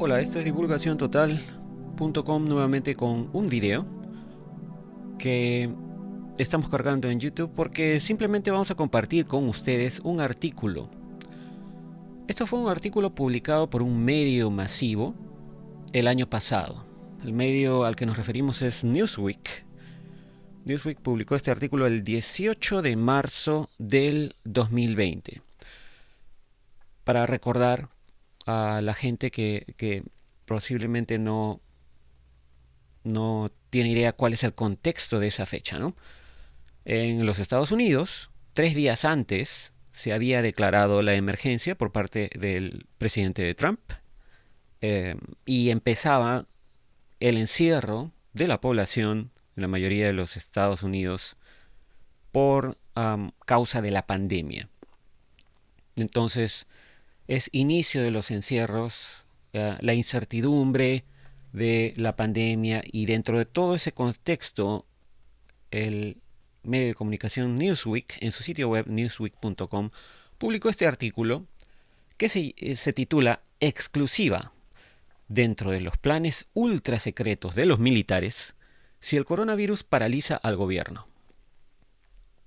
Hola, esto es divulgaciontotal.com nuevamente con un video que estamos cargando en YouTube porque simplemente vamos a compartir con ustedes un artículo. Esto fue un artículo publicado por un medio masivo el año pasado. El medio al que nos referimos es Newsweek. Newsweek publicó este artículo el 18 de marzo del 2020. Para recordar a la gente que posiblemente no tiene idea cuál es el contexto de esa fecha, ¿no? En los Estados Unidos, 3 días antes, se había declarado la emergencia por parte del presidente Trump y empezaba el encierro de la población en la mayoría de los Estados Unidos por causa de la pandemia. Entonces, es inicio de los encierros, la incertidumbre de la pandemia, y dentro de todo ese contexto, el medio de comunicación Newsweek, en su sitio web newsweek.com, publicó este artículo que se titula Exclusiva: dentro de los planes ultra secretos de los militares, si el coronavirus paraliza al gobierno.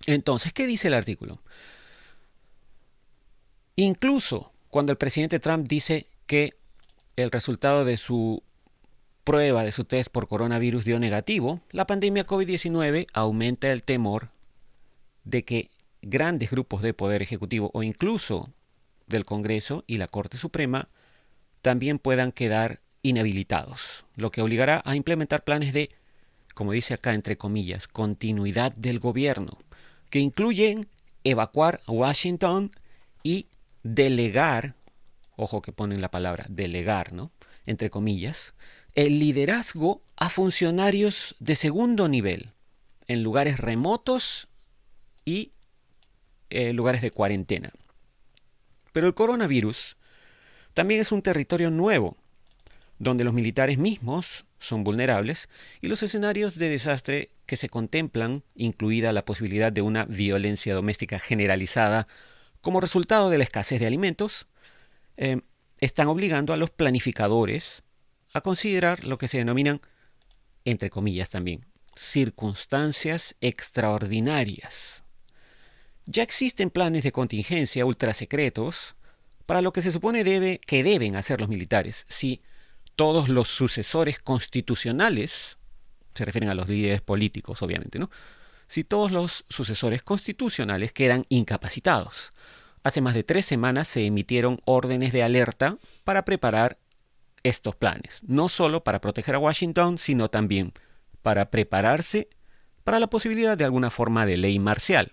Entonces, ¿qué dice el artículo? Incluso cuando el presidente Trump dice que el resultado de su prueba de su test por coronavirus dio negativo, la pandemia COVID-19 aumenta el temor de que grandes grupos de poder ejecutivo o incluso del Congreso y la Corte Suprema también puedan quedar inhabilitados, lo que obligará a implementar planes de, como dice acá entre comillas, continuidad del gobierno, que incluyen evacuar Washington y delegar, ojo que ponen la palabra delegar, ¿no?, entre comillas, el liderazgo a funcionarios de segundo nivel en lugares remotos y lugares de cuarentena. Pero el coronavirus también es un territorio nuevo, donde los militares mismos son vulnerables y los escenarios de desastre que se contemplan, incluida la posibilidad de una violencia doméstica generalizada como resultado de la escasez de alimentos, están obligando a los planificadores a considerar lo que se denominan, entre comillas también, circunstancias extraordinarias. Ya existen planes de contingencia ultra secretos para lo que se supone que deben hacer los militares si todos los sucesores constitucionales, se refieren a los líderes políticos obviamente, ¿no?, si todos los sucesores constitucionales quedan incapacitados. Hace más de 3 semanas se emitieron órdenes de alerta para preparar estos planes, no solo para proteger a Washington, sino también para prepararse para la posibilidad de alguna forma de ley marcial.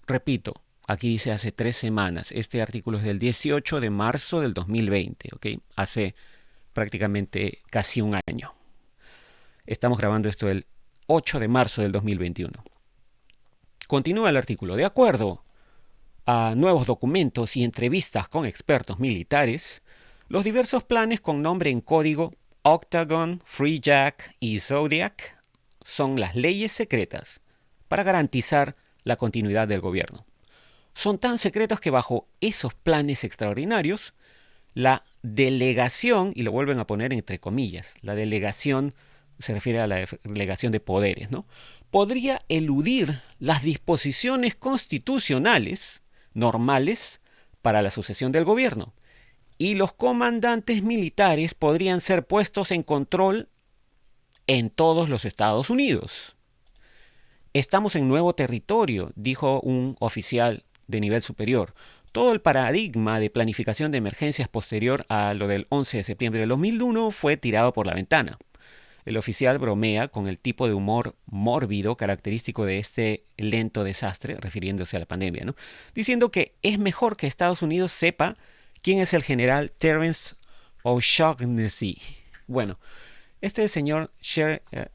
Repito, aquí dice hace 3 semanas, este artículo es del 18 de marzo del 2020, ¿ok? Hace prácticamente casi un año. Estamos grabando esto el 8 de marzo del 2021. Continúa el artículo. De acuerdo a nuevos documentos y entrevistas con expertos militares, los diversos planes con nombre en código Octagon, Free Jack y Zodiac son las leyes secretas para garantizar la continuidad del gobierno. Son tan secretos que bajo esos planes extraordinarios, la delegación, y lo vuelven a poner entre comillas, la delegación se refiere a la delegación de poderes, ¿no?, podría eludir las disposiciones constitucionales normales para la sucesión del gobierno, y los comandantes militares podrían ser puestos en control en todos los Estados Unidos. Estamos en nuevo territorio, dijo un oficial de nivel superior. Todo el paradigma de planificación de emergencias posterior a lo del 11 de septiembre del 2001 fue tirado por la ventana. El oficial bromea con el tipo de humor mórbido característico de este lento desastre, refiriéndose a la pandemia, ¿no?, diciendo que es mejor que Estados Unidos sepa quién es el general Terence O'Shaughnessy. Bueno, este señor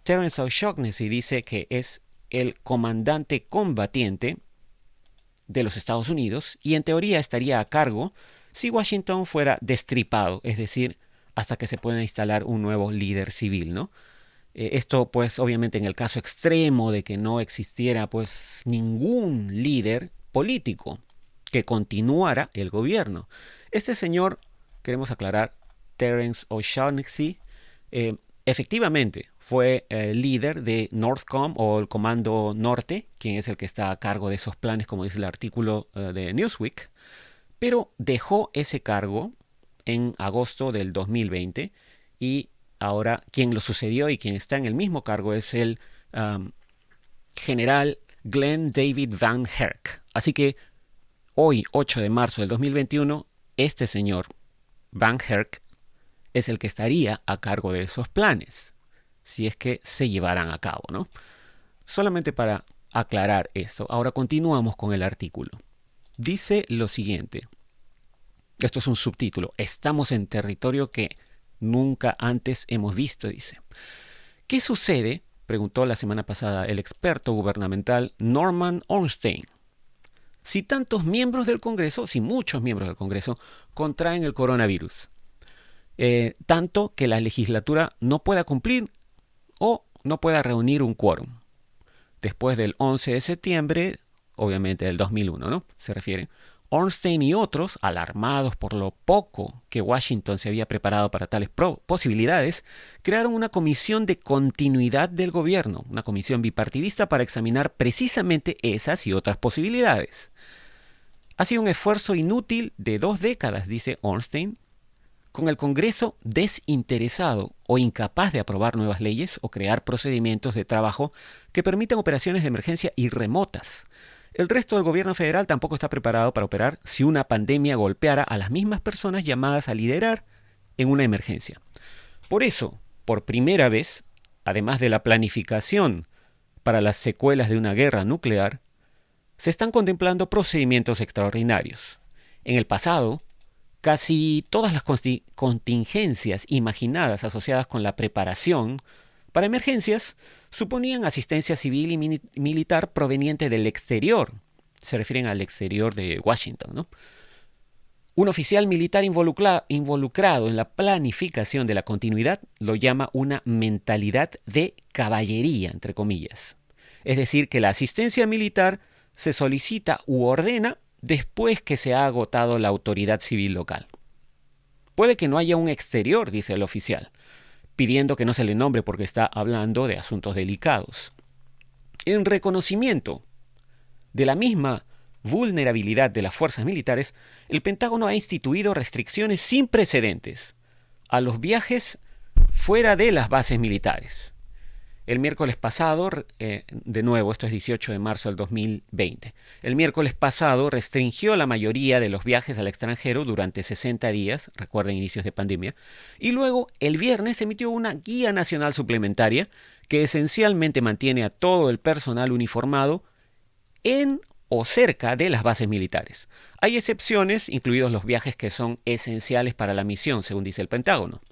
Terence O'Shaughnessy dice que es el comandante combatiente de los Estados Unidos y en teoría estaría a cargo si Washington fuera destripado, es decir, hasta que se pueda instalar un nuevo líder civil, ¿no? Esto, pues, obviamente en el caso extremo de que no existiera, pues, ningún líder político que continuara el gobierno. Este señor, queremos aclarar, Terence O'Shaughnessy, efectivamente fue líder de Northcom o el Comando Norte, quien es el que está a cargo de esos planes, como dice el artículo de Newsweek, pero dejó ese cargo en agosto del 2020 y ahora quien lo sucedió y quien está en el mismo cargo es el general Glenn David Van Herk. Así que hoy, 8 de marzo del 2021, este señor Van Herk es el que estaría a cargo de esos planes, si es que se llevaran a cabo, ¿no? Solamente para aclarar esto. Ahora continuamos con el artículo. Dice lo siguiente. Esto es un subtítulo. Estamos en territorio que nunca antes hemos visto, dice. ¿Qué sucede?, preguntó la semana pasada el experto gubernamental Norman Ornstein. Si tantos miembros del Congreso, si muchos miembros del Congreso contraen el coronavirus, tanto que la legislatura no pueda cumplir o no pueda reunir un quórum. Después del 11 de septiembre, obviamente del 2001, ¿no? Se refiere. Ornstein y otros, alarmados por lo poco que Washington se había preparado para tales posibilidades, crearon una comisión de continuidad del gobierno, una comisión bipartidista para examinar precisamente esas y otras posibilidades. Ha sido un esfuerzo inútil de 2 décadas, dice Ornstein, con el Congreso desinteresado o incapaz de aprobar nuevas leyes o crear procedimientos de trabajo que permitan operaciones de emergencia y remotas. El resto del gobierno federal tampoco está preparado para operar si una pandemia golpeara a las mismas personas llamadas a liderar en una emergencia. Por eso, por primera vez, además de la planificación para las secuelas de una guerra nuclear, se están contemplando procedimientos extraordinarios. En el pasado, casi todas las contingencias imaginadas asociadas con la preparación para emergencias suponían asistencia civil y militar proveniente del exterior. Se refieren al exterior de Washington, ¿no? Un oficial militar involucrado en la planificación de la continuidad lo llama una mentalidad de caballería, entre comillas. Es decir, que la asistencia militar se solicita u ordena después que se ha agotado la autoridad civil local. Puede que no haya un exterior, dice el oficial, pidiendo que no se le nombre porque está hablando de asuntos delicados. En reconocimiento de la misma vulnerabilidad de las fuerzas militares, el Pentágono ha instituido restricciones sin precedentes a los viajes fuera de las bases militares. El miércoles pasado, de nuevo, esto es 18 de marzo del 2020, el miércoles pasado restringió la mayoría de los viajes al extranjero durante 60 días, recuerden inicios de pandemia, y luego el viernes emitió una guía nacional suplementaria que esencialmente mantiene a todo el personal uniformado en o cerca de las bases militares. Hay excepciones, incluidos los viajes que son esenciales para la misión, según dice el Pentágono.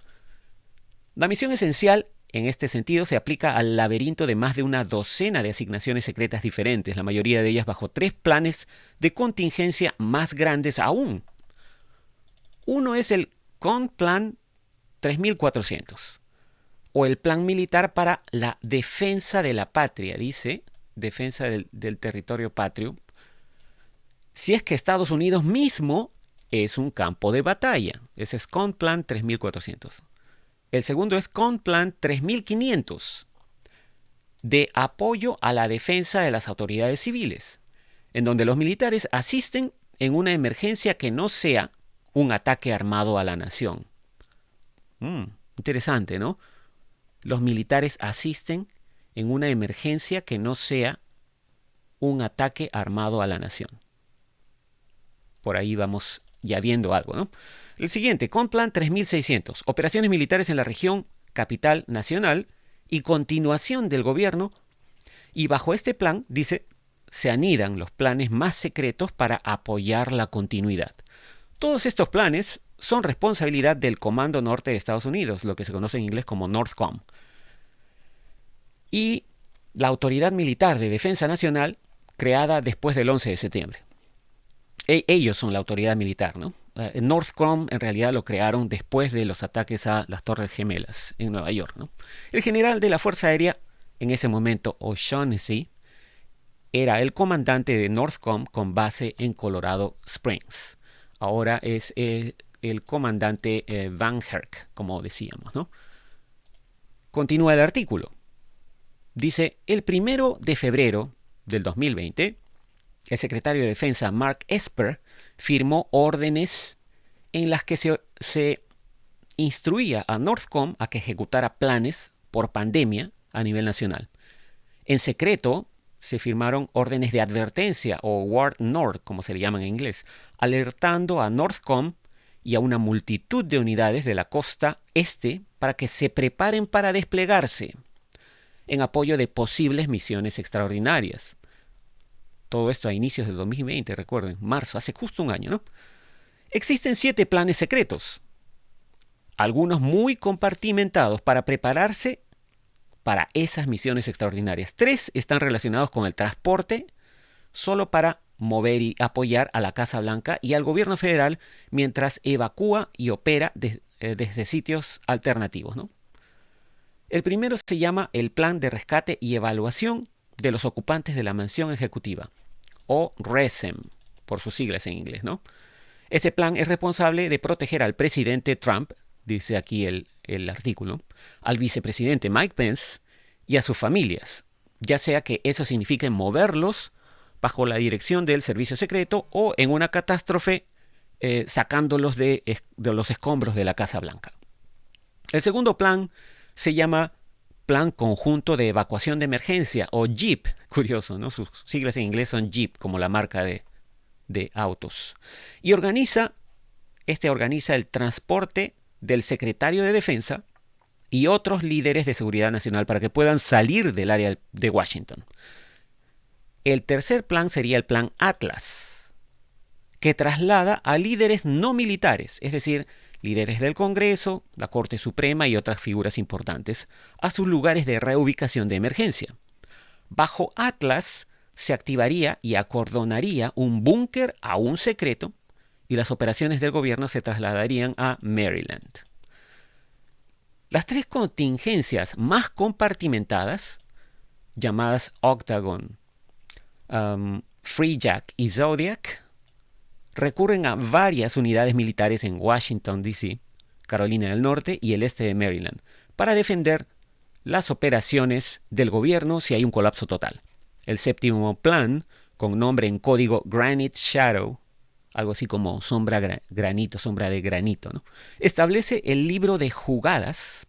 La misión esencial en este sentido, se aplica al laberinto de más de una docena de asignaciones secretas diferentes, la mayoría de ellas bajo 3 planes de contingencia más grandes aún. Uno es el CONPLAN 3400, o el Plan Militar para la Defensa de la Patria, dice, defensa del territorio patrio, si es que Estados Unidos mismo es un campo de batalla. Ese es CONPLAN 3400. El segundo es CONPLAN 3500, de apoyo a la defensa de las autoridades civiles, en donde los militares asisten en una emergencia que no sea un ataque armado a la nación. Interesante, ¿no? Los militares asisten en una emergencia que no sea un ataque armado a la nación. Por ahí vamos ya viendo algo, ¿no? El siguiente, CONPLAN 3600, operaciones militares en la región capital nacional y continuación del gobierno. Y bajo este plan, dice, se anidan los planes más secretos para apoyar la continuidad. Todos estos planes son responsabilidad del Comando Norte de Estados Unidos, lo que se conoce en inglés como NORTHCOM. Y la Autoridad Militar de Defensa Nacional, creada después del 11 de septiembre. Ellos son la autoridad militar, ¿no? NORTHCOM en realidad lo crearon después de los ataques a las Torres Gemelas en Nueva York, ¿no? El general de la Fuerza Aérea, en ese momento O'Shaughnessy, era el comandante de NORTHCOM con base en Colorado Springs. Ahora es el comandante Van Herk, como decíamos, ¿no? Continúa el artículo. Dice, el 1 de febrero del 2020, el secretario de Defensa Mark Esper firmó órdenes en las que se instruía a Northcom a que ejecutara planes por pandemia a nivel nacional. En secreto, se firmaron órdenes de advertencia, o Ward North, como se le llama en inglés, alertando a Northcom y a una multitud de unidades de la costa este para que se preparen para desplegarse en apoyo de posibles misiones extraordinarias. Todo esto a inicios del 2020, recuerden, marzo, hace justo un año, ¿no? Existen 7 planes secretos, algunos muy compartimentados para prepararse para esas misiones extraordinarias. 3 están relacionados con el transporte, solo para mover y apoyar a la Casa Blanca y al gobierno federal mientras evacúa y opera desde sitios alternativos, ¿no? El primero se llama el Plan de Rescate y Evaluación de los Ocupantes de la Mansión Ejecutiva, o RESEM, por sus siglas en inglés, ¿no? Ese plan es responsable de proteger al presidente Trump, dice aquí el artículo, al vicepresidente Mike Pence y a sus familias, ya sea que eso signifique moverlos bajo la dirección del servicio secreto o en una catástrofe sacándolos de los escombros de la Casa Blanca. El segundo plan se llama Plan Conjunto de Evacuación de Emergencia, o JEEP. Curioso, ¿no? Sus siglas en inglés son JEEP, como la marca de autos. Y organiza el transporte del secretario de Defensa y otros líderes de seguridad nacional para que puedan salir del área de Washington. El tercer plan sería el Plan Atlas, que traslada a líderes no militares, es decir, líderes del Congreso, la Corte Suprema y otras figuras importantes, a sus lugares de reubicación de emergencia. Bajo Atlas se activaría y acordonaría un búnker aún secreto y las operaciones del gobierno se trasladarían a Maryland. Las 3 contingencias más compartimentadas, llamadas Octagon, Free Jack y Zodiac, recurren a varias unidades militares en Washington, D.C., Carolina del Norte y el este de Maryland, para defender las operaciones del gobierno si hay un colapso total. El séptimo plan, con nombre en código Granite Shadow, algo así como sombra de granito, ¿no? Establece el libro de jugadas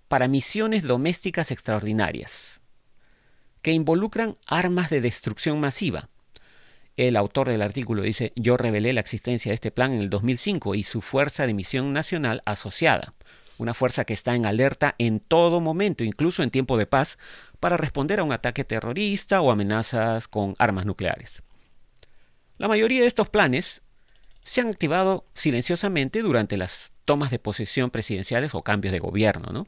para misiones domésticas extraordinarias que involucran armas de destrucción masiva. El autor del artículo dice, yo revelé la existencia de este plan en el 2005 y su fuerza de misión nacional asociada, una fuerza que está en alerta en todo momento, incluso en tiempo de paz, para responder a un ataque terrorista o amenazas con armas nucleares. La mayoría de estos planes se han activado silenciosamente durante las tomas de posesión presidenciales o cambios de gobierno, ¿no?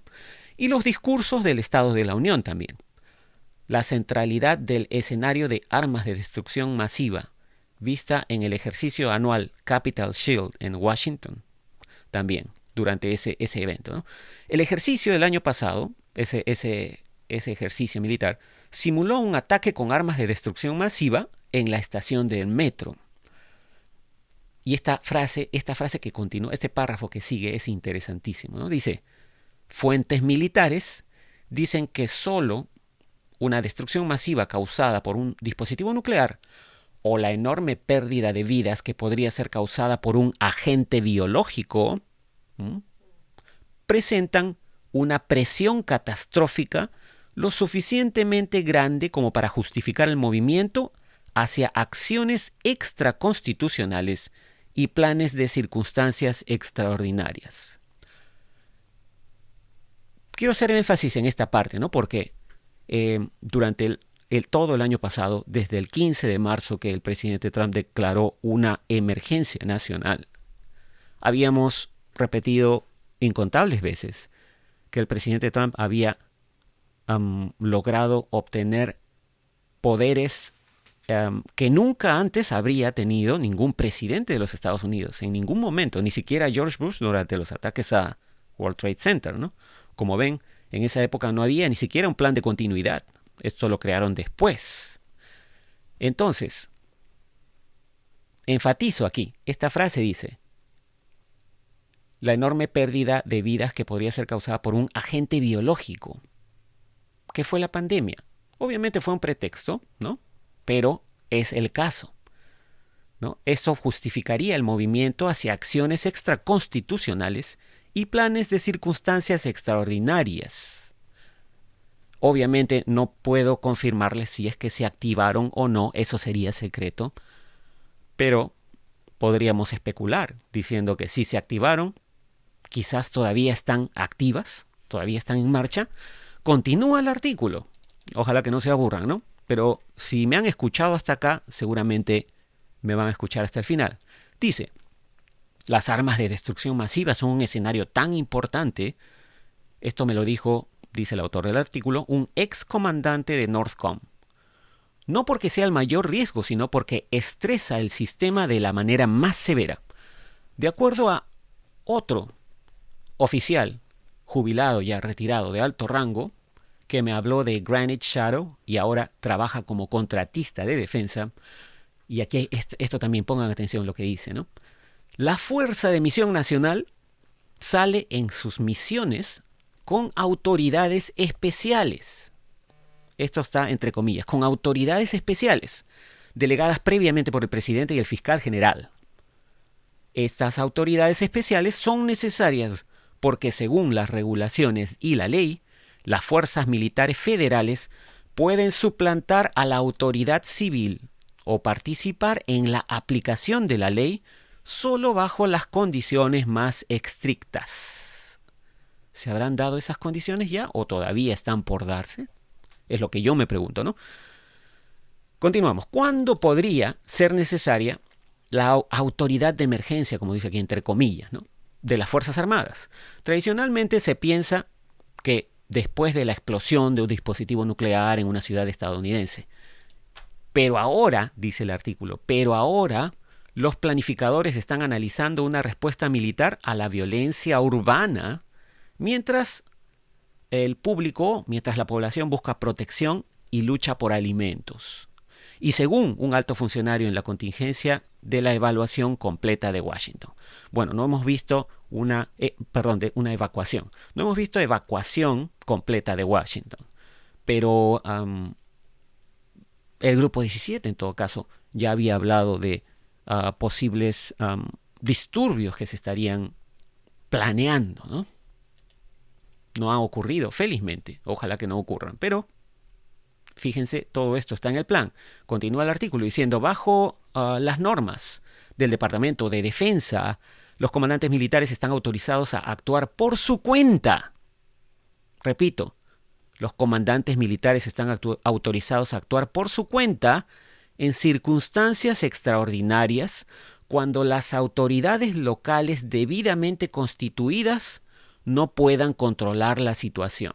Y los discursos del Estado de la Unión también. La centralidad del escenario de armas de destrucción masiva vista en el ejercicio anual Capitol Shield en Washington, también durante ese evento, ¿no? El ejercicio del año pasado, ese ejercicio militar, simuló un ataque con armas de destrucción masiva en la estación del metro. Y esta frase que continúa, este párrafo que sigue es interesantísimo, ¿no? Dice, fuentes militares dicen que solo una destrucción masiva causada por un dispositivo nuclear o la enorme pérdida de vidas que podría ser causada por un agente biológico, presentan una presión catastrófica lo suficientemente grande como para justificar el movimiento hacia acciones extraconstitucionales y planes de circunstancias extraordinarias. Quiero hacer énfasis en esta parte, ¿no? Porque durante todo el año pasado, desde el 15 de marzo que el presidente Trump declaró una emergencia nacional, habíamos repetido incontables veces que el presidente Trump había logrado obtener poderes que nunca antes habría tenido ningún presidente de los Estados Unidos, en ningún momento, ni siquiera George Bush durante los ataques a World Trade Center, ¿no? Como ven, en esa época no había ni siquiera un plan de continuidad. Esto lo crearon después. Entonces, enfatizo aquí, esta frase dice, la enorme pérdida de vidas que podría ser causada por un agente biológico, que fue la pandemia. Obviamente fue un pretexto, ¿no? Pero es el caso, ¿no? Eso justificaría el movimiento hacia acciones extraconstitucionales y planes de circunstancias extraordinarias. Obviamente no puedo confirmarles si es que se activaron o no, eso sería secreto, pero podríamos especular diciendo que si se activaron, quizás todavía están activas, todavía están en marcha. Continúa el artículo. Ojalá que no se aburran, ¿no? Pero si me han escuchado hasta acá, seguramente me van a escuchar hasta el final. Dice, las armas de destrucción masiva son un escenario tan importante. Esto me lo dijo, dice el autor del artículo, un ex comandante de Northcom. No porque sea el mayor riesgo, sino porque estresa el sistema de la manera más severa. De acuerdo a otro oficial, jubilado ya retirado de alto rango, que me habló de Granite Shadow y ahora trabaja como contratista de defensa, y aquí esto también pongan atención a lo que dice, ¿no? La Fuerza de Misión Nacional sale en sus misiones con autoridades especiales. Esto está entre comillas, con autoridades especiales, delegadas previamente por el presidente y el fiscal general. Estas autoridades especiales son necesarias porque según las regulaciones y la ley, las fuerzas militares federales pueden suplantar a la autoridad civil o participar en la aplicación de la ley solo bajo las condiciones más estrictas. ¿Se habrán dado esas condiciones ya o todavía están por darse? Es lo que yo me pregunto, ¿no? Continuamos. ¿Cuándo podría ser necesaria la autoridad de emergencia, como dice aquí entre comillas, ¿no?, de las Fuerzas Armadas? Tradicionalmente se piensa que después de la explosión de un dispositivo nuclear en una ciudad estadounidense. Pero ahora, dice el artículo, los planificadores están analizando una respuesta militar a la violencia urbana mientras la población busca protección y lucha por alimentos. Y según un alto funcionario en la contingencia de la evaluación completa de Washington. Bueno, no hemos visto una evacuación. No hemos visto evacuación completa de Washington. Pero el Grupo 17, en todo caso, ya había hablado de posibles disturbios que se estarían planeando, ¿no? No ha ocurrido, felizmente. Ojalá que no ocurran. Pero, fíjense, todo esto está en el plan. Continúa el artículo diciendo, bajo las normas del Departamento de Defensa, los comandantes militares están autorizados a actuar por su cuenta. Repito, los comandantes militares están autorizados a actuar por su cuenta en circunstancias extraordinarias cuando las autoridades locales debidamente constituidas no puedan controlar la situación.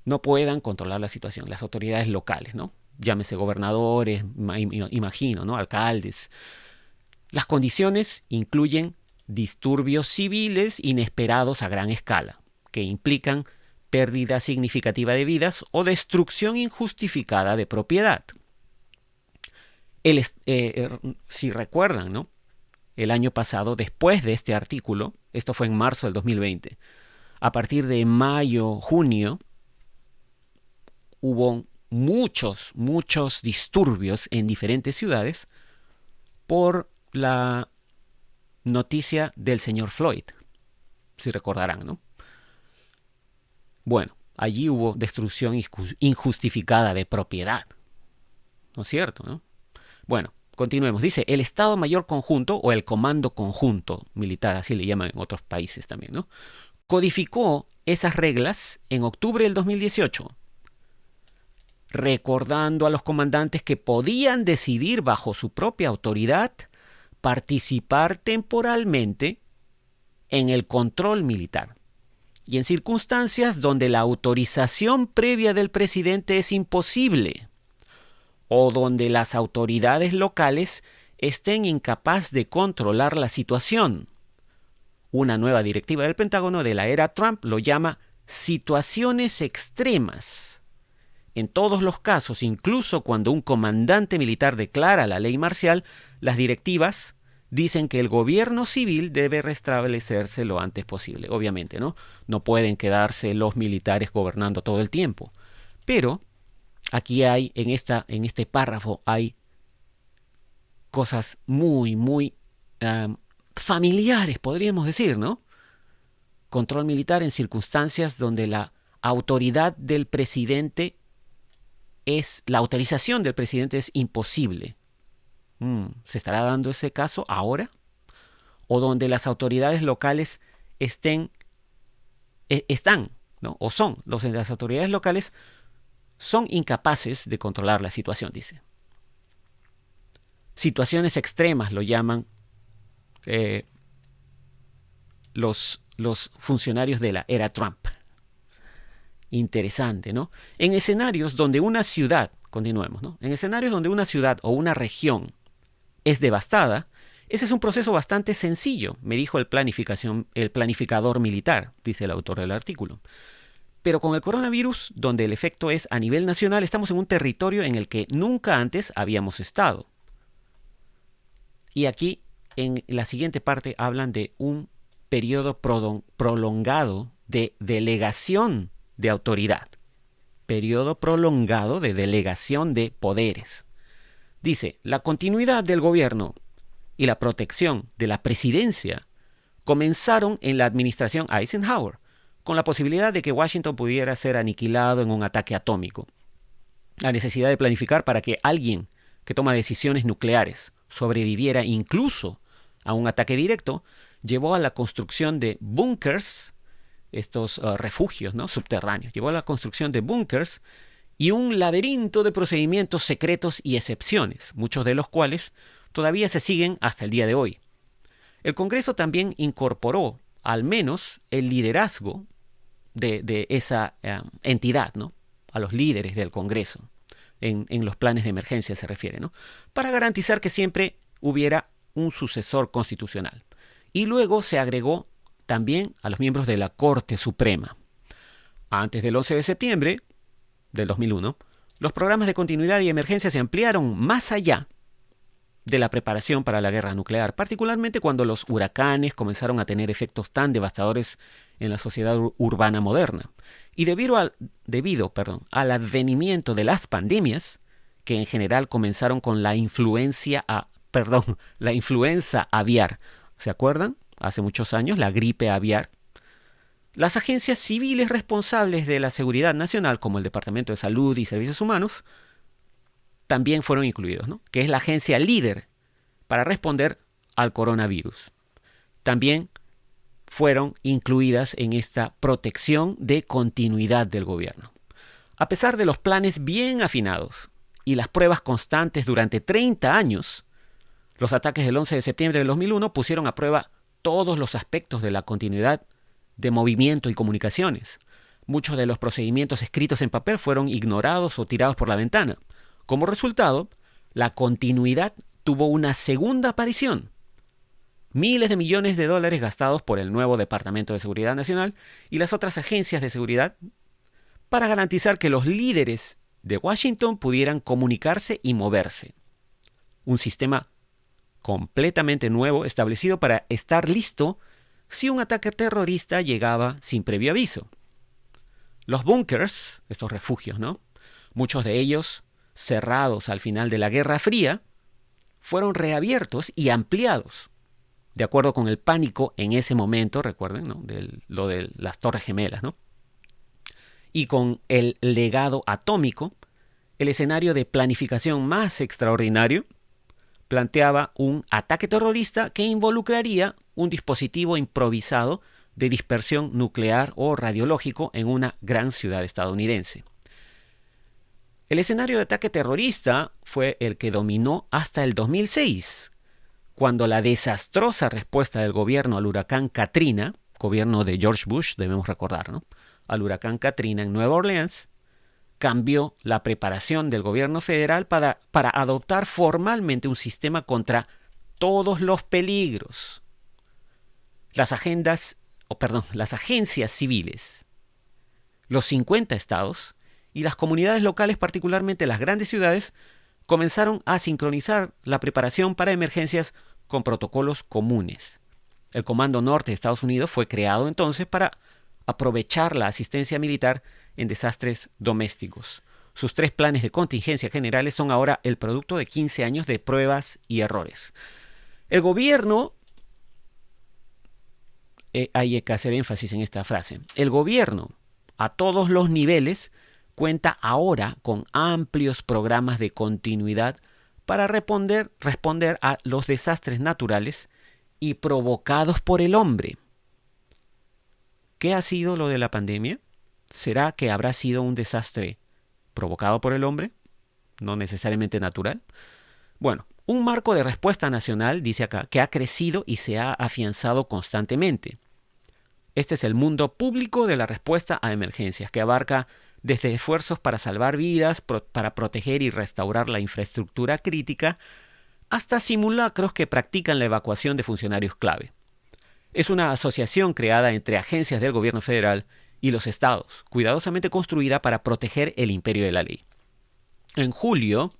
No puedan controlar la situación, las autoridades locales, ¿no? Llámese gobernadores, imagino, ¿no?, alcaldes. Las condiciones incluyen disturbios civiles inesperados a gran escala, que implican pérdida significativa de vidas o destrucción injustificada de propiedad. Si recuerdan, ¿no?, el año pasado, después de este artículo, esto fue en marzo del 2020, a partir de mayo, junio, hubo muchos disturbios en diferentes ciudades por la noticia del señor Floyd, si recordarán, ¿no? Bueno, allí hubo destrucción injustificada de propiedad, ¿no es cierto, no? Bueno, continuemos. Dice, el Estado Mayor Conjunto o el Comando Conjunto Militar, así le llaman en otros países también, ¿no?, codificó esas reglas en octubre del 2018, recordando a los comandantes que podían decidir bajo su propia autoridad participar temporalmente en el control militar y en circunstancias donde la autorización previa del presidente es imposible o donde las autoridades locales estén incapaces de controlar la situación. Una nueva directiva del Pentágono de la era Trump lo llama situaciones extremas. En todos los casos, incluso cuando un comandante militar declara la ley marcial, las directivas dicen que el gobierno civil debe restablecerse lo antes posible. Obviamente, ¿no? No pueden quedarse los militares gobernando todo el tiempo. Pero aquí hay, en este párrafo, hay cosas muy familiares, podríamos decir, ¿no? Control militar en circunstancias donde la autoridad del presidente la autorización del presidente es imposible. ¿Se estará dando ese caso ahora? O donde las autoridades locales están, ¿no? O son, las autoridades locales son incapaces de controlar la situación, dice. Situaciones extremas lo llaman los funcionarios de la era Trump. Interesante, ¿no? En escenarios donde una ciudad, continuemos, ¿no? En escenarios donde una ciudad o una región es devastada, ese es un proceso bastante sencillo, me dijo el planificador militar, dice el autor del artículo. Pero con el coronavirus, donde el efecto es a nivel nacional, estamos en un territorio en el que nunca antes habíamos estado. Y aquí, en la siguiente parte, hablan de un periodo prolongado de delegación de autoridad. Periodo prolongado de delegación de poderes. Dice, la continuidad del gobierno y la protección de la presidencia comenzaron en la administración Eisenhower, con la posibilidad de que Washington pudiera ser aniquilado en un ataque atómico. La necesidad de planificar para que alguien que toma decisiones nucleares sobreviviera incluso a un ataque directo llevó a la construcción de búnkers, estos refugios, ¿no? Subterráneos. Llevó a la construcción de búnkers y un laberinto de procedimientos secretos y excepciones, muchos de los cuales todavía se siguen hasta el día de hoy. El Congreso también incorporó al menos el liderazgo de esa entidad, ¿no? A los líderes del Congreso, en los planes de emergencia se refiere, ¿no? Para garantizar que siempre hubiera un sucesor constitucional. Y luego se agregó también a los miembros de la Corte Suprema. Antes del 11 de septiembre del 2001, los programas de continuidad y emergencia se ampliaron más allá de la preparación para la guerra nuclear, particularmente cuando los huracanes comenzaron a tener efectos tan devastadores en la sociedad urbana moderna. Y debido al advenimiento de las pandemias, que en general comenzaron con la influenza aviar. ¿Se acuerdan? Hace muchos años, la gripe aviar. Las agencias civiles responsables de la seguridad nacional, como el Departamento de Salud y Servicios Humanos, también fueron incluidos, ¿no? Que es la agencia líder para responder al coronavirus. También fueron incluidas en esta protección de continuidad del gobierno. A pesar de los planes bien afinados y las pruebas constantes durante 30 años, los ataques del 11 de septiembre del 2001 pusieron a prueba todos los aspectos de la continuidad de movimiento y comunicaciones. Muchos de los procedimientos escritos en papel fueron ignorados o tirados por la ventana. Como resultado, la continuidad tuvo una segunda aparición. Miles de millones de dólares gastados por el nuevo Departamento de Seguridad Nacional y las otras agencias de seguridad para garantizar que los líderes de Washington pudieran comunicarse y moverse. Un sistema completamente nuevo establecido para estar listo si un ataque terrorista llegaba sin previo aviso. Los búnkers, estos refugios, ¿no? Muchos de ellos cerrados al final de la Guerra Fría, fueron reabiertos y ampliados, de acuerdo con el pánico en ese momento, recuerden, ¿no? Lo de las Torres Gemelas, ¿no? Y con el legado atómico, el escenario de planificación más extraordinario planteaba un ataque terrorista que involucraría un dispositivo improvisado de dispersión nuclear o radiológico en una gran ciudad estadounidense. El escenario de ataque terrorista fue el que dominó hasta el 2006, cuando la desastrosa respuesta del gobierno al huracán Katrina, gobierno de George Bush, debemos recordar, ¿no? Al huracán Katrina en Nueva Orleans, cambió la preparación del gobierno federal para adoptar formalmente un sistema contra todos los peligros. Las agencias civiles, los 50 estados y las comunidades locales, particularmente las grandes ciudades, comenzaron a sincronizar la preparación para emergencias con protocolos comunes. El Comando Norte de Estados Unidos fue creado entonces para aprovechar la asistencia militar en desastres domésticos. Sus 3 planes de contingencia generales son ahora el producto de 15 años de pruebas y errores. El gobierno, hay que hacer énfasis en esta frase, el gobierno a todos los niveles cuenta ahora con amplios programas de continuidad para responder a los desastres naturales y provocados por el hombre. ¿Qué ha sido lo de la pandemia? ¿Será que habrá sido un desastre provocado por el hombre? No necesariamente natural. Bueno, un marco de respuesta nacional, dice acá, que ha crecido y se ha afianzado constantemente. Este es el mundo público de la respuesta a emergencias, que abarca desde esfuerzos para salvar vidas, para proteger y restaurar la infraestructura crítica, hasta simulacros que practican la evacuación de funcionarios clave. Es una asociación creada entre agencias del gobierno federal y los estados, cuidadosamente construida para proteger el imperio de la ley. En julio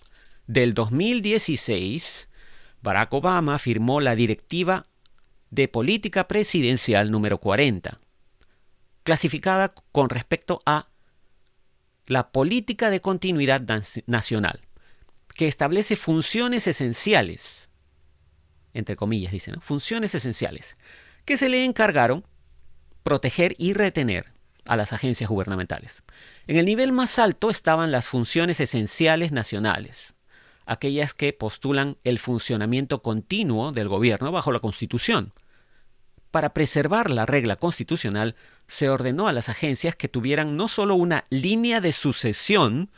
del 2016, Barack Obama firmó la Directiva de Política Presidencial número 40, clasificada con respecto a la política de continuidad nacional, que establece funciones esenciales, entre comillas dice, ¿no? Funciones esenciales, que se le encargaron proteger y retener a las agencias gubernamentales. En el nivel más alto estaban las funciones esenciales nacionales, aquellas que postulan el funcionamiento continuo del gobierno bajo la Constitución. Para preservar la regla constitucional, se ordenó a las agencias que tuvieran no solo una línea de sucesión,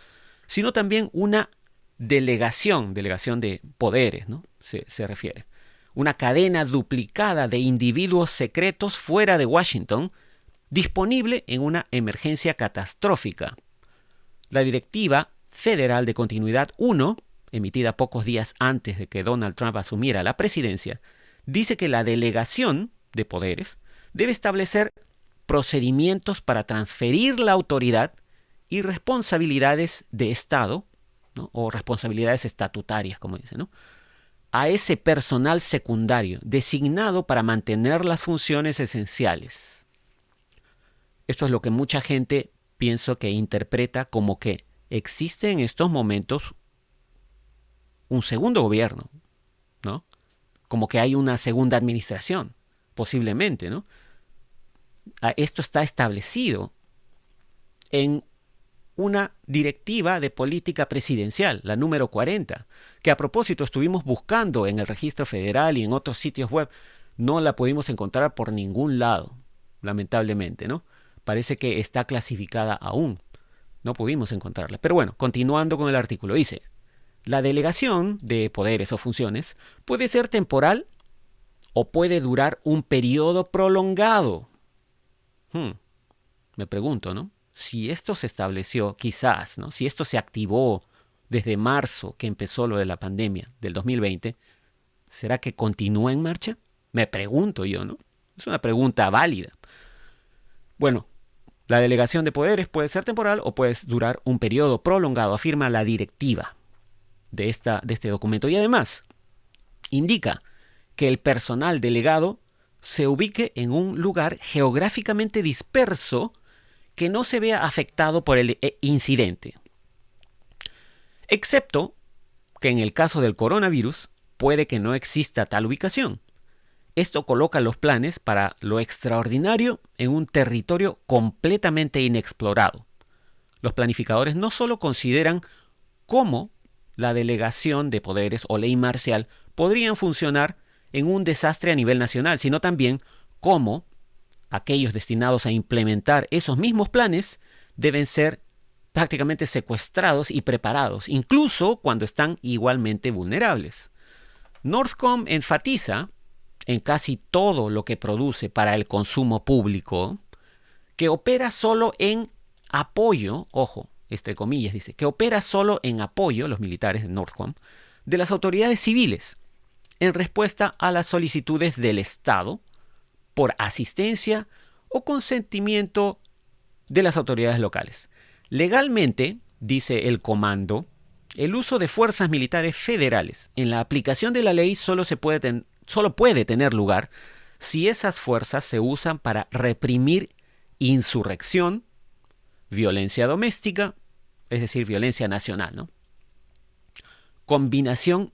sino también una delegación de poderes, ¿no? Se refiere. Una cadena duplicada de individuos secretos fuera de Washington, disponible en una emergencia catastrófica. La Directiva Federal de Continuidad 1, emitida pocos días antes de que Donald Trump asumiera la presidencia, dice que la delegación de poderes debe establecer procedimientos para transferir la autoridad y responsabilidades de Estado, ¿no? O responsabilidades estatutarias, como dice, ¿no? A ese personal secundario designado para mantener las funciones esenciales. Esto es lo que mucha gente pienso que interpreta como que existe en estos momentos un segundo gobierno, ¿no? Como que hay una segunda administración, posiblemente, ¿no? Esto está establecido en una directiva de política presidencial, la número 40, que a propósito estuvimos buscando en el registro federal y en otros sitios web. No la pudimos encontrar por ningún lado, lamentablemente, ¿no? Parece que está clasificada aún. No pudimos encontrarla. Pero bueno, continuando con el artículo, dice: la delegación de poderes o funciones puede ser temporal o puede durar un periodo prolongado. Me pregunto, ¿no? Si esto se estableció, quizás, ¿no? Si esto se activó desde marzo, que empezó lo de la pandemia del 2020, ¿será que continúa en marcha? Me pregunto yo, ¿no? Es una pregunta válida. Bueno, la delegación de poderes puede ser temporal o puede durar un periodo prolongado, afirma la directiva de este documento. Y además, indica que el personal delegado se ubique en un lugar geográficamente disperso que no se vea afectado por el incidente. Excepto que en el caso del coronavirus puede que no exista tal ubicación. Esto coloca los planes para lo extraordinario en un territorio completamente inexplorado. Los planificadores no solo consideran cómo la delegación de poderes o ley marcial podrían funcionar en un desastre a nivel nacional, sino también cómo aquellos destinados a implementar esos mismos planes deben ser prácticamente secuestrados y preparados, incluso cuando están igualmente vulnerables. Northcom enfatiza en casi todo lo que produce para el consumo público que opera solo en apoyo, ojo, entre comillas dice, que opera solo en apoyo, los militares de Northcom, de las autoridades civiles, en respuesta a las solicitudes del Estado por asistencia o consentimiento de las autoridades locales. Legalmente, dice el comando, el uso de fuerzas militares federales en la aplicación de la ley solo solo puede tener lugar si esas fuerzas se usan para reprimir insurrección, violencia doméstica, es decir, violencia nacional, ¿no? Combinación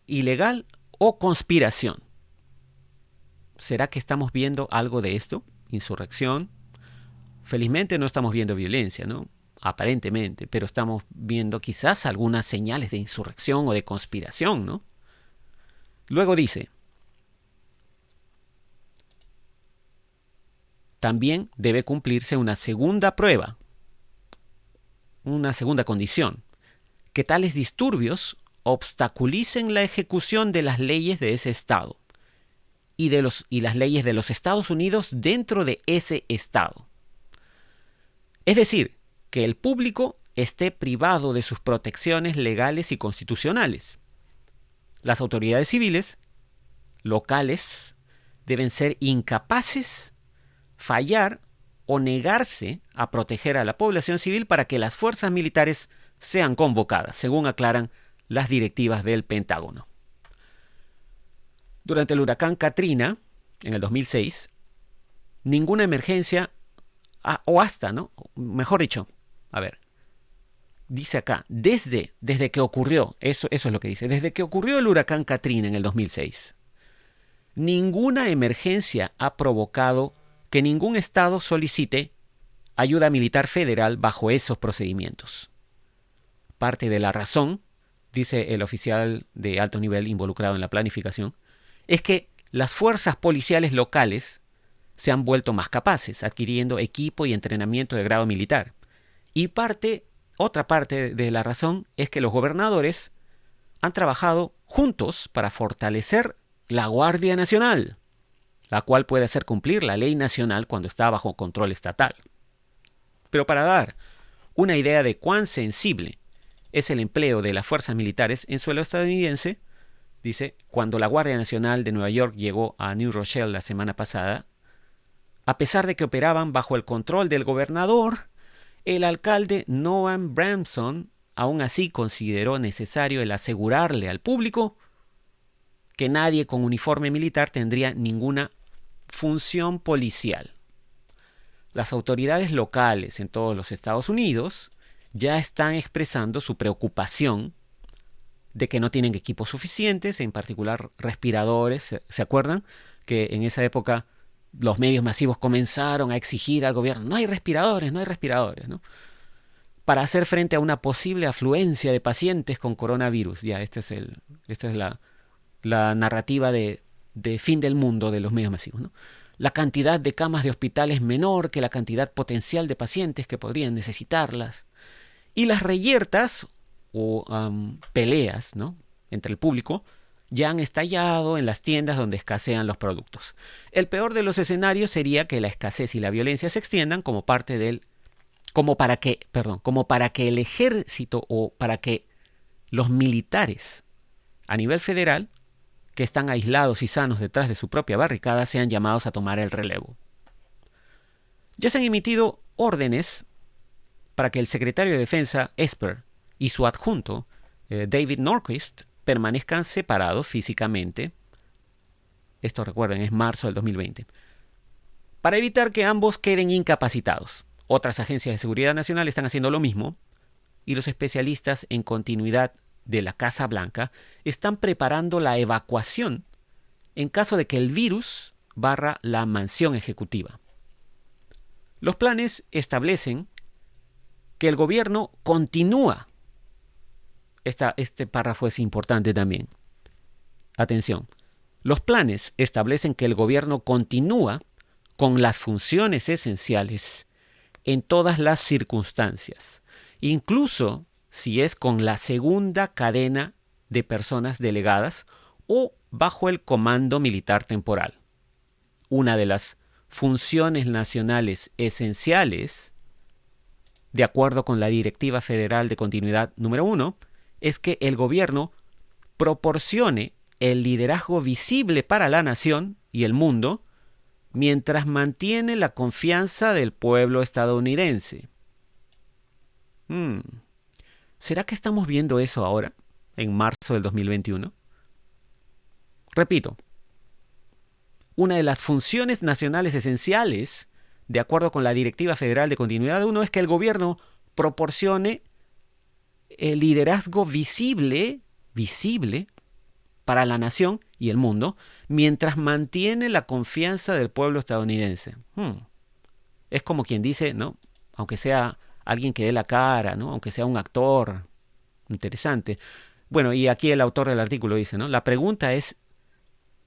ilegal o conspiración. ¿Será que estamos viendo algo de esto? Insurrección. Felizmente no estamos viendo violencia, ¿no? Aparentemente, pero estamos viendo quizás algunas señales de insurrección o de conspiración, ¿no? Luego dice, también debe cumplirse una segunda prueba, una segunda condición, que tales disturbios obstaculicen la ejecución de las leyes de ese estado y las leyes de los Estados Unidos dentro de ese estado. Es decir, que el público esté privado de sus protecciones legales y constitucionales. Las autoridades civiles, locales, deben ser incapaces, fallar o negarse a proteger a la población civil para que las fuerzas militares sean convocadas, según aclaran las directivas del Pentágono. Durante el huracán Katrina, en el 2006, ninguna emergencia, ¿no? Mejor dicho, dice acá, desde que ocurrió, eso es lo que dice, desde que ocurrió el huracán Katrina en el 2006, ninguna emergencia ha provocado que ningún estado solicite ayuda militar federal bajo esos procedimientos. Parte de la razón, dice el oficial de alto nivel involucrado en la planificación, es que las fuerzas policiales locales se han vuelto más capaces, adquiriendo equipo y entrenamiento de grado militar. Y otra parte de la razón es que los gobernadores han trabajado juntos para fortalecer la Guardia Nacional, la cual puede hacer cumplir la ley nacional cuando está bajo control estatal. Pero para dar una idea de cuán sensible es el empleo de las fuerzas militares en suelo estadounidense, dice, cuando la Guardia Nacional de Nueva York llegó a New Rochelle la semana pasada, a pesar de que operaban bajo el control del gobernador, el alcalde Noam Bramson aún así consideró necesario el asegurarle al público que nadie con uniforme militar tendría ninguna función policial. Las autoridades locales en todos los Estados Unidos ya están expresando su preocupación de que no tienen equipos suficientes, en particular respiradores. ¿Se acuerdan? Que en esa época los medios masivos comenzaron a exigir al gobierno, no hay respiradores, ¿no? Para hacer frente a una posible afluencia de pacientes con coronavirus. Ya, esta es la narrativa de fin del mundo de los medios masivos, ¿no? La cantidad de camas de hospital es menor que la cantidad potencial de pacientes que podrían necesitarlas. Y las reyertas o peleas, ¿no?, entre el público ya han estallado en las tiendas donde escasean los productos. El peor de los escenarios sería que la escasez y la violencia se extiendan como para que el ejército o para que los militares a nivel federal, que están aislados y sanos detrás de su propia barricada, sean llamados a tomar el relevo. Ya se han emitido órdenes para que el secretario de Defensa, Esper, y su adjunto, David Norquist, permanezcan separados físicamente. Esto, recuerden, es marzo del 2020. Para evitar que ambos queden incapacitados. Otras agencias de seguridad nacional están haciendo lo mismo y los especialistas en continuidad de la Casa Blanca están preparando la evacuación en caso de que el virus barra la mansión ejecutiva. Los planes establecen que el gobierno continúa. Este párrafo es importante también. Atención. Los planes establecen que el gobierno continúa con las funciones esenciales en todas las circunstancias, incluso si es con la segunda cadena de personas delegadas o bajo el comando militar temporal. Una de las funciones nacionales esenciales, de acuerdo con la Directiva Federal de Continuidad número 1, es que el gobierno proporcione el liderazgo visible para la nación y el mundo mientras mantiene la confianza del pueblo estadounidense. ¿Será que estamos viendo eso ahora, en marzo del 2021? Repito, una de las funciones nacionales esenciales, de acuerdo con la Directiva Federal de Continuidad 1, es que el gobierno proporcione el liderazgo visible para la nación y el mundo, mientras mantiene la confianza del pueblo estadounidense. Es como quien dice, ¿no? Aunque sea alguien que dé la cara, ¿no? Aunque sea un actor. Interesante. Bueno, y aquí el autor del artículo dice, ¿no? La pregunta es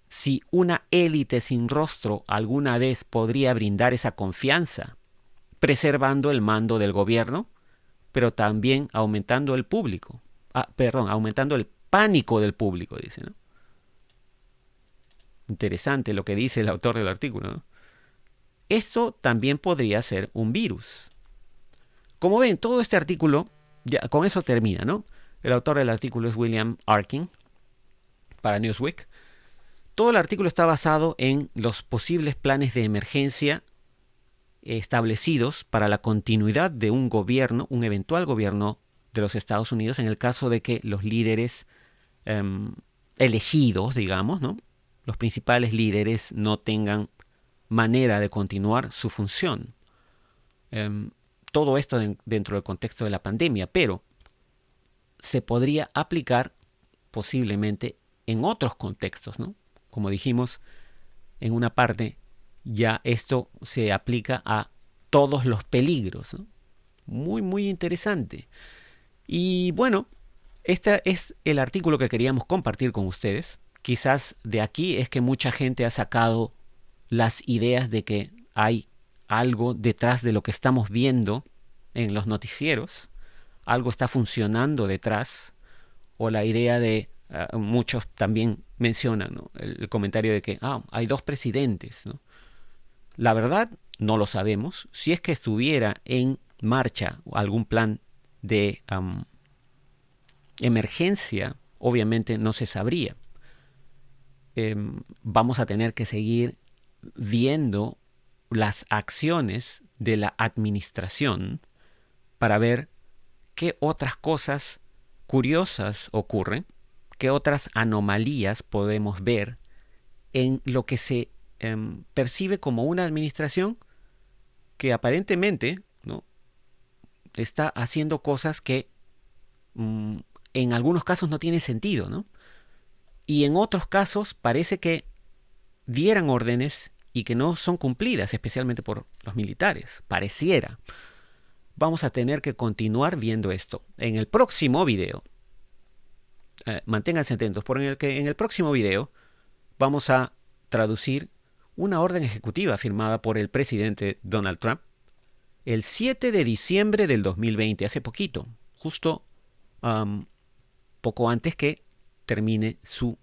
si una élite sin rostro alguna vez podría brindar esa confianza, preservando el mando del gobierno, pero también aumentando el público. Aumentando el pánico del público, dice, ¿no? Interesante lo que dice el autor del artículo, ¿no? Eso también podría ser un virus. Como ven, todo este artículo, ya con eso termina, ¿no? El autor del artículo es William Arkin, para Newsweek. Todo el artículo está basado en los posibles planes de emergencia establecidos para la continuidad de un gobierno, un eventual gobierno de los Estados Unidos, en el caso de que los líderes elegidos, digamos, ¿no? Los principales líderes no tengan manera de continuar su función. Todo esto dentro del contexto de la pandemia, pero se podría aplicar posiblemente en otros contextos, ¿no? Como dijimos en una parte, ya esto se aplica a todos los peligros, ¿no? Muy, muy interesante. Y bueno, este es el artículo que queríamos compartir con ustedes. Quizás de aquí es que mucha gente ha sacado las ideas de que hay algo detrás de lo que estamos viendo en los noticieros. Algo está funcionando detrás. O la idea de, muchos también mencionan, ¿no? El comentario de que hay dos presidentes, ¿no? La verdad, no lo sabemos. Si es que estuviera en marcha algún plan de emergencia, obviamente no se sabría. Vamos a tener que seguir viendo las acciones de la administración para ver qué otras cosas curiosas ocurren, qué otras anomalías podemos ver en lo que se percibe como una administración que aparentemente, ¿no?, está haciendo cosas que en algunos casos no tiene sentido, ¿no? Y en otros casos parece que dieran órdenes y que no son cumplidas, especialmente por los militares. Pareciera. Vamos a tener que continuar viendo esto. En el próximo video, manténganse atentos, porque en el próximo video vamos a traducir una orden ejecutiva firmada por el presidente Donald Trump el 7 de diciembre del 2020, hace poquito, justo poco antes que termine su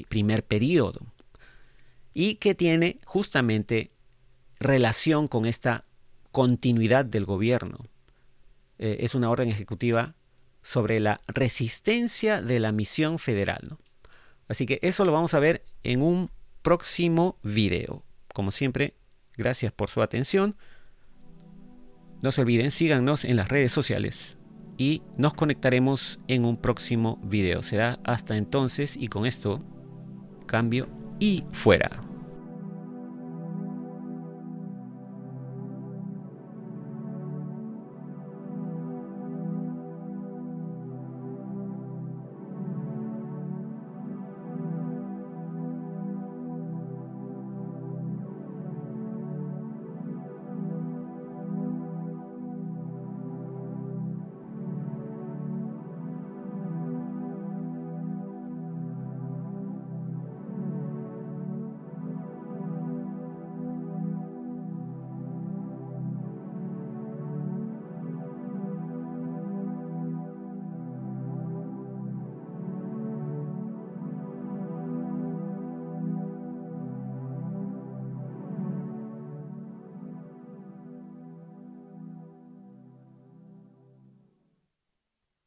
primer periodo, y que tiene justamente relación con esta continuidad del gobierno. Es una orden ejecutiva sobre la resistencia de la misión federal, ¿no? Así que eso lo vamos a ver en un próximo video. Como siempre, gracias por su atención. No se olviden, síganos en las redes sociales y nos conectaremos en un próximo video. Será hasta entonces, y con esto, cambio y fuera.